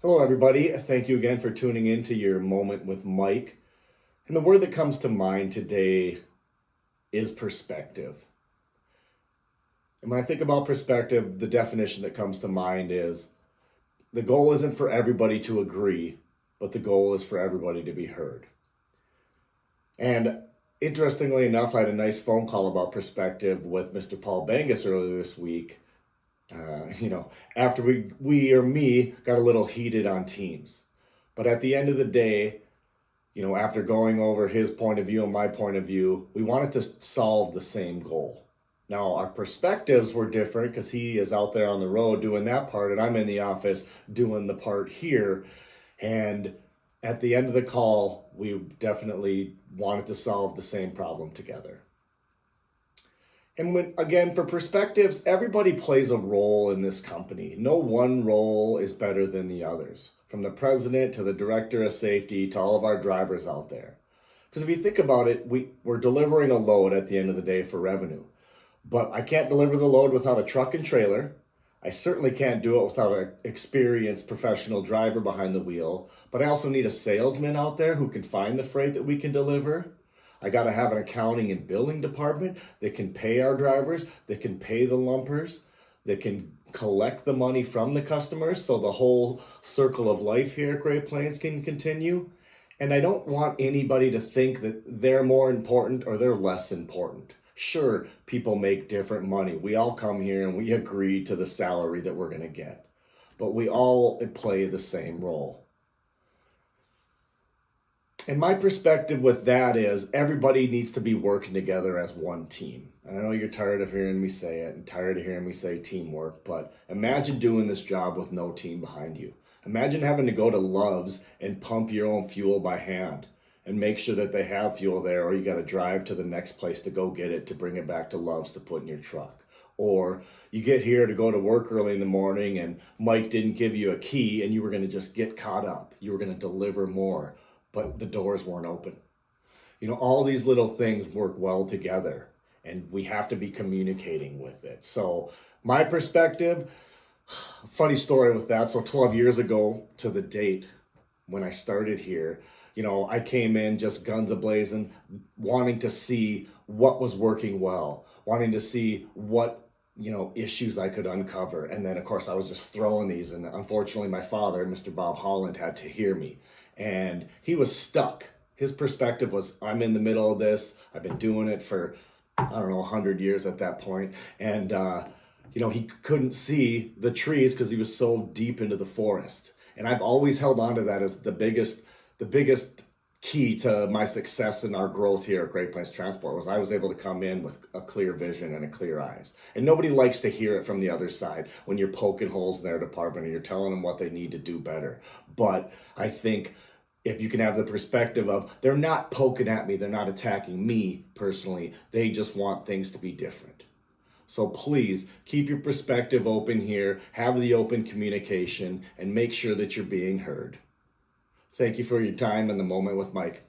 Hello, everybody. Thank you again for tuning in to your moment with Mike. And the word that comes to mind today is perspective. And when I think about perspective, the definition that comes to mind is the goal isn't for everybody to agree, but the goal is for everybody to be heard. And interestingly enough, I had a nice phone call about perspective with Mr. Paul Bangus earlier this week. After me got a little heated on teams. But at the end of the day, after going over his point of view and my point of view, we wanted to solve the same goal. Now, our perspectives were different because he is out there on the road doing that part, and I'm in the office doing the part here. And at the end of the call, we definitely wanted to solve the same problem together. And for perspectives, everybody plays a role in this company. No one role is better than the others, from the president to the director of safety to all of our drivers out there. Because if you think about it, we're delivering a load at the end of the day for revenue. But I can't deliver the load without a truck and trailer. I certainly can't do it without an experienced professional driver behind the wheel. But I also need a salesman out there who can find the freight that we can deliver. I got to have an accounting and billing department that can pay our drivers, that can pay the lumpers, that can collect the money from the customers so the whole circle of life here at Great Plains can continue. And I don't want anybody to think that they're more important or they're less important. Sure, people make different money. We all come here and we agree to the salary that we're going to get. But we all play the same role. And my perspective with that is everybody needs to be working together as one team. And I know you're tired of hearing me say it and tired of hearing me say teamwork, but imagine doing this job with no team behind you. Imagine having to go to Love's and pump your own fuel by hand and make sure that they have fuel there, or you got to drive to the next place to go get it to bring it back to Love's to put in your truck. Or you get here to go to work early in the morning and Mike didn't give you a key and you were going to just get caught up. You were going to deliver more, but the doors weren't open. All these little things work well together and we have to be communicating with it. So my perspective, funny story with that. So 12 years ago to the date when I started here, I came in just guns a-blazing, wanting to see what was working well, wanting to see what issues I could uncover. And then, of course, I was just throwing these. And unfortunately, my father, Mr. Bob Holland, had to hear me. And he was stuck. His perspective was, I'm in the middle of this. I've been doing it for, 100 years at that point. And, he couldn't see the trees because he was so deep into the forest. And I've always held on to that as the biggest key to my success and our growth here at Great Plains Transport was I was able to come in with a clear vision and a clear eyes. And nobody likes to hear it from the other side when you're poking holes in their department or you're telling them what they need to do better. But I think if you can have the perspective of they're not poking at me, they're not attacking me personally, they just want things to be different. So please keep your perspective open here, have the open communication, and make sure that you're being heard. Thank you for your time and the moment with Mike.